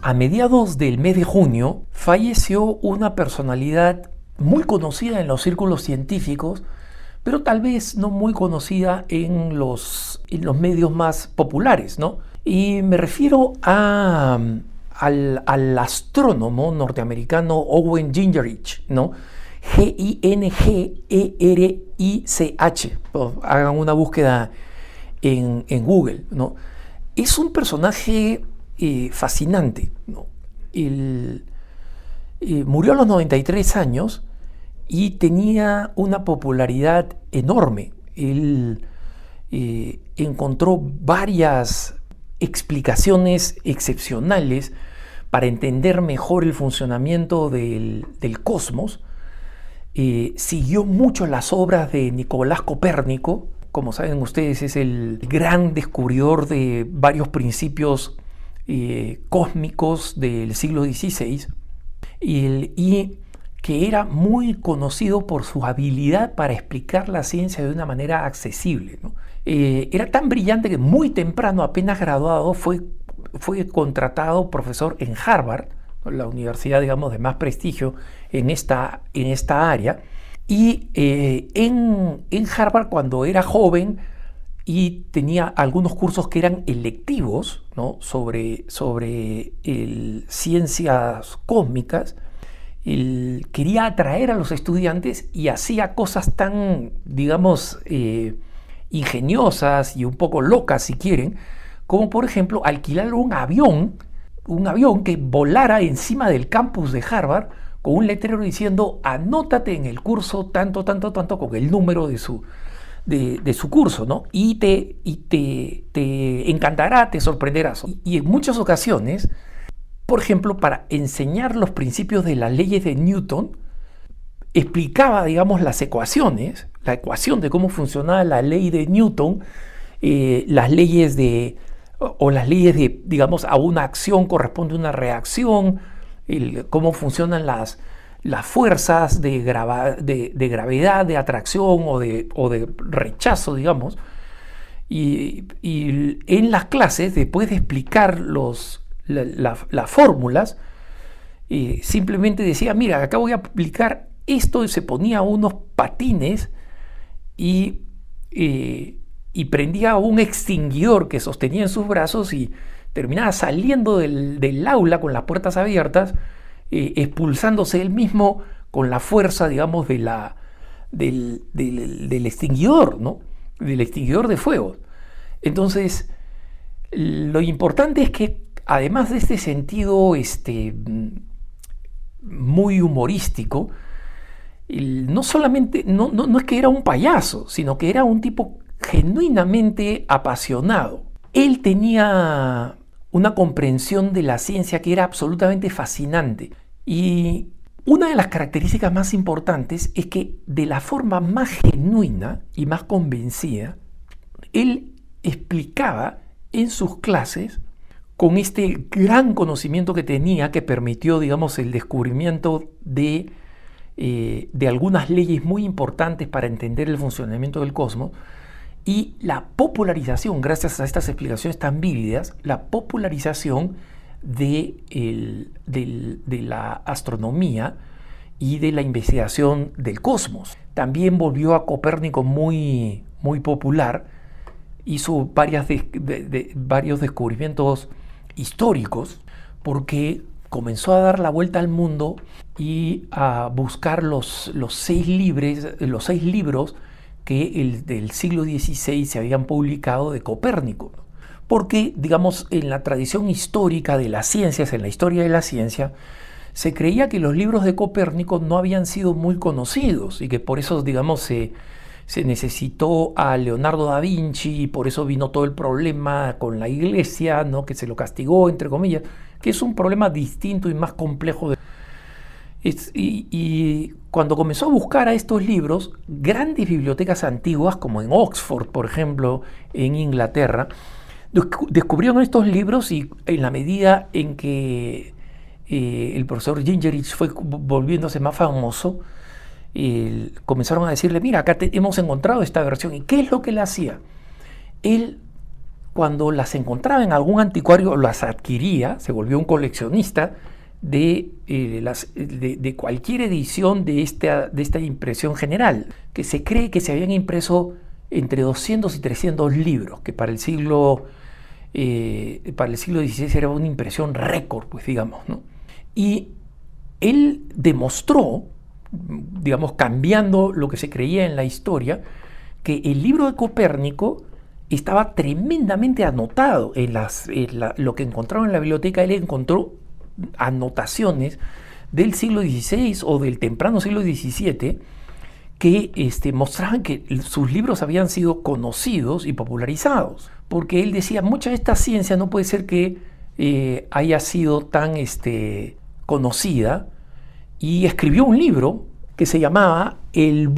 A mediados del mes de junio falleció una personalidad muy conocida en los círculos científicos, pero tal vez no muy conocida en los medios más populares, ¿no? Y me refiero al astrónomo norteamericano Owen Gingerich, ¿no? Gingerich. Hagan una búsqueda en Google, ¿no? Es un personaje fascinante, ¿no? Murió a los 93 años y tenía una popularidad enorme. Él encontró varias explicaciones excepcionales para entender mejor el funcionamiento del cosmos. Siguió mucho las obras de Nicolás Copérnico. Como saben ustedes, es el gran descubridor de varios principios cósmicos del siglo XVI y que era muy conocido por su habilidad para explicar la ciencia de una manera accesible, ¿no? Era tan brillante que muy temprano, apenas graduado, fue contratado profesor en Harvard, la universidad, digamos, de más prestigio en esta área. Y en Harvard, cuando era joven y tenía algunos cursos que eran electivos, ¿no? sobre ciencias cósmicas, él quería atraer a los estudiantes y hacía cosas tan, digamos, ingeniosas y un poco locas, si quieren, como por ejemplo alquilar un avión que volara encima del campus de Harvard con un letrero diciendo: anótate en el curso tanto, con el número de su curso, ¿no? Y te encantará, te sorprenderás. Y en muchas ocasiones, por ejemplo, para enseñar los principios de las leyes de Newton, explicaba, digamos, las ecuaciones, la ecuación de cómo funcionaba la ley de Newton, las leyes de, digamos, a una acción corresponde una reacción, cómo funcionan las fuerzas de gravedad, de atracción o de rechazo, digamos. Y en las clases, después de explicar las fórmulas, simplemente decía: mira, acá voy a aplicar esto, y se ponía unos patines y prendía un extinguidor que sostenía en sus brazos y terminaba saliendo del aula con las puertas abiertas, expulsándose él mismo con la fuerza, digamos, del extinguidor, ¿no? Del extinguidor de fuego. Entonces, lo importante es que, además de este sentido muy humorístico, no solamente, no es que era un payaso, sino que era un tipo genuinamente apasionado. Él tenía una comprensión de la ciencia que era absolutamente fascinante. Y una de las características más importantes es que, de la forma más genuina y más convencida, él explicaba en sus clases, con este gran conocimiento que tenía, que permitió, digamos, el descubrimiento de algunas leyes muy importantes para entender el funcionamiento del cosmos, y la popularización, gracias a estas explicaciones tan vívidas, la popularización de la astronomía y de la investigación del cosmos. También volvió a Copérnico muy, muy popular. Hizo varios descubrimientos históricos, porque comenzó a dar la vuelta al mundo y a buscar los seis libros que del siglo XVI se habían publicado de Copérnico. Porque, digamos, en la tradición histórica de las ciencias, en la historia de la ciencia, se creía que los libros de Copérnico no habían sido muy conocidos y que por eso, digamos, se necesitó a Leonardo da Vinci, y por eso vino todo el problema con la Iglesia, ¿no? Que se lo castigó, entre comillas, que es un problema distinto y más complejo. Y cuando comenzó a buscar a estos libros, grandes bibliotecas antiguas, como en Oxford, por ejemplo, en Inglaterra, descubrieron estos libros, y en la medida en que el profesor Gingerich fue volviéndose más famoso, comenzaron a decirle: mira, acá hemos encontrado esta versión. ¿Y qué es lo que él hacía? Él cuando las encontraba en algún anticuario, las adquiría, se volvió un coleccionista de cualquier edición de esta impresión general, que se cree que se habían impreso entre 200 y 300 libros, que para el siglo XVI era una impresión récord, pues digamos, ¿no? Y él demostró, digamos, cambiando lo que se creía en la historia, que el libro de Copérnico estaba tremendamente anotado en lo que encontraba en la biblioteca. Él encontró anotaciones del siglo XVI o del temprano siglo XVII que mostraban que sus libros habían sido conocidos y popularizados, porque él decía, mucha de esta ciencia no puede ser que haya sido tan conocida, y escribió un libro que se llamaba el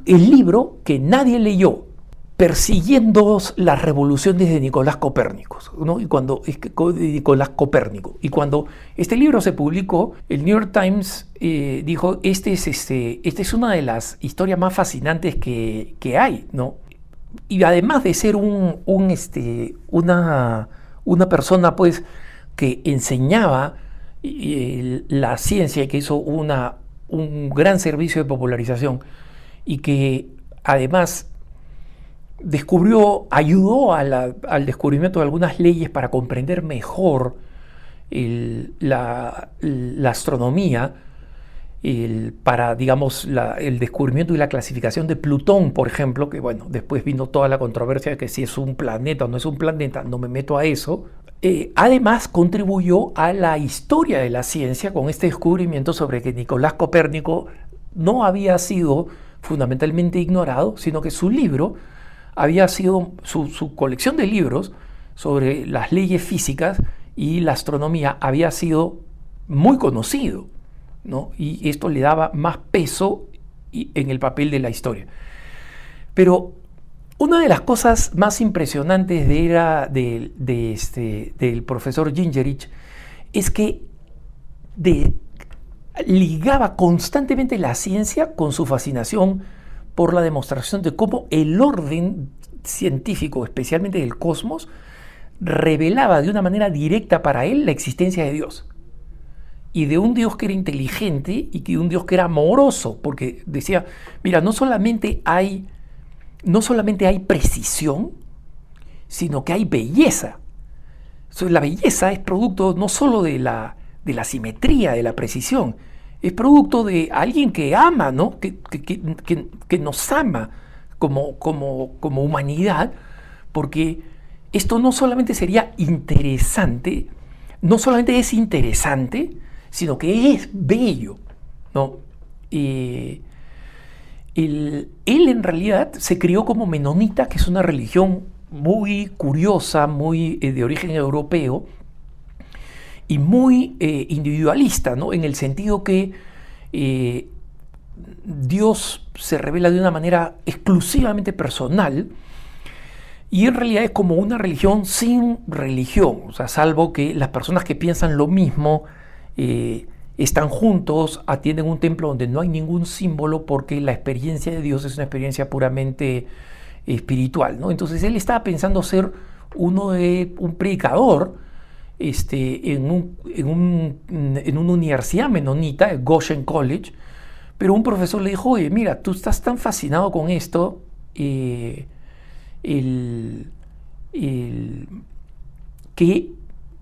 libro que nadie leyó, persiguiendo las revoluciones de Nicolás Copérnico, ¿no? Nicolás Copérnico. Y cuando este libro se publicó, el New York Times dijo, esta es una de las historias más fascinantes que hay, ¿no? Y además de ser una persona, pues, que enseñaba la ciencia y que hizo un gran servicio de popularización, y que además ayudó al descubrimiento de algunas leyes para comprender mejor la astronomía, para, digamos, el descubrimiento y la clasificación de Plutón, por ejemplo, que bueno, después vino toda la controversia de que si es un planeta o no es un planeta, no me meto a eso. Además contribuyó a la historia de la ciencia con este descubrimiento sobre que Nicolás Copérnico no había sido fundamentalmente ignorado, sino que su libro había sido, su colección de libros sobre las leyes físicas y la astronomía había sido muy conocido, ¿no? Y esto le daba más peso en el papel de la historia. Pero una de las cosas más impresionantes del profesor Gingerich es que ligaba constantemente la ciencia con su fascinación por la demostración de cómo el orden científico, especialmente del cosmos, revelaba de una manera directa para él la existencia de Dios. Y de un Dios que era inteligente y de un Dios que era amoroso, porque decía, mira, no solamente hay precisión, sino que hay belleza. La belleza es producto no solo de la simetría, de la precisión, es producto de alguien que ama, ¿no? que nos ama como humanidad, porque esto no solamente sería interesante, no solamente es interesante, sino que es bello, ¿no? Él en realidad se crió como menonita, que es una religión muy curiosa, muy de origen europeo, y muy individualista, ¿no? En el sentido que Dios se revela de una manera exclusivamente personal, y en realidad es como una religión sin religión, o sea, salvo que las personas que piensan lo mismo están juntos, atienden un templo donde no hay ningún símbolo, porque la experiencia de Dios es una experiencia puramente espiritual, ¿no? Entonces él estaba pensando ser un predicador en una universidad menonita, Goshen College, pero un profesor le dijo, oye, mira, tú estás tan fascinado con esto, que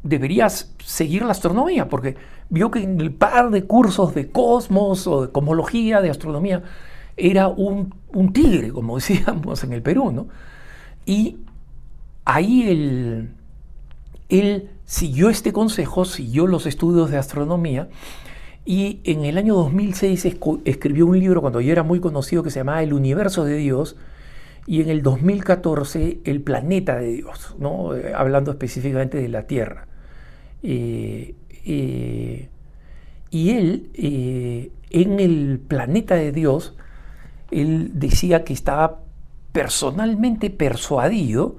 deberías seguir la astronomía, porque vio que en el par de cursos de cosmos o de cosmología, de astronomía, era un tigre, como decíamos en el Perú, ¿no? Y ahí él siguió este consejo, siguió los estudios de astronomía, y en el año 2006 escribió un libro, cuando ya era muy conocido, que se llamaba El Universo de Dios, y en el 2014 El Planeta de Dios, ¿no? Hablando específicamente de la Tierra. Y él, en El Planeta de Dios, él decía que estaba personalmente persuadido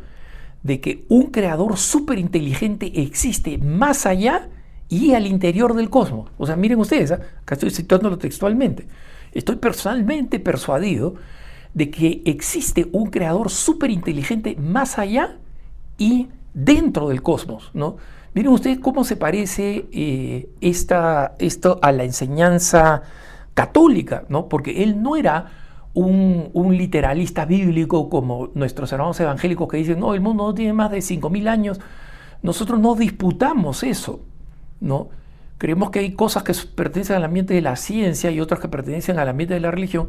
de que un creador súper inteligente existe más allá y al interior del cosmos. O sea, miren ustedes, acá estoy citándolo textualmente. Estoy personalmente persuadido de que existe un creador súper inteligente más allá y dentro del cosmos, ¿no? Miren ustedes cómo se parece esto a la enseñanza católica, ¿no? Porque él no era un literalista bíblico como nuestros hermanos evangélicos que dicen, no, el mundo no tiene más de 5.000 años. Nosotros no disputamos eso, ¿no? Creemos que hay cosas que pertenecen al ambiente de la ciencia y otras que pertenecen al ambiente de la religión,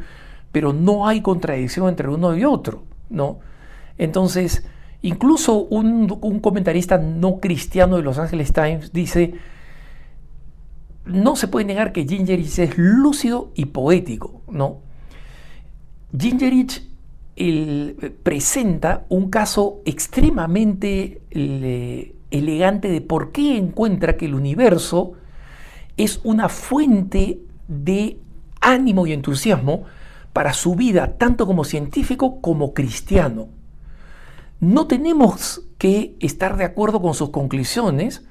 pero no hay contradicción entre uno y otro, ¿no? Entonces, incluso un comentarista no cristiano de Los Angeles Times dice, no se puede negar que Gingerich es lúcido y poético, ¿no? Gingerich presenta un caso extremadamente elegante de por qué encuentra que el universo es una fuente de ánimo y entusiasmo para su vida, tanto como científico como cristiano. No tenemos que estar de acuerdo con sus conclusiones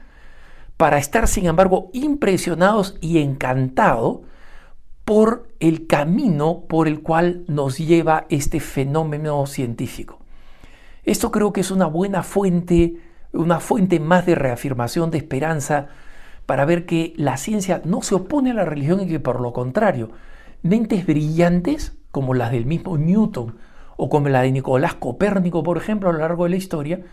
para estar, sin embargo, impresionados y encantados por el camino por el cual nos lleva este fenómeno científico. Esto creo que es una buena fuente, una fuente más de reafirmación, de esperanza, para ver que la ciencia no se opone a la religión y que por lo contrario, mentes brillantes como las del mismo Newton o como la de Nicolás Copérnico, por ejemplo, a lo largo de la historia,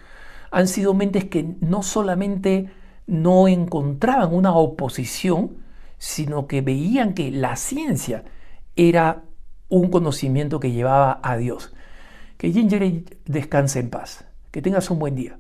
han sido mentes que no solamente no encontraban una oposición, sino que veían que la ciencia era un conocimiento que llevaba a Dios. Que Gingerich descanse en paz. Que tengas un buen día.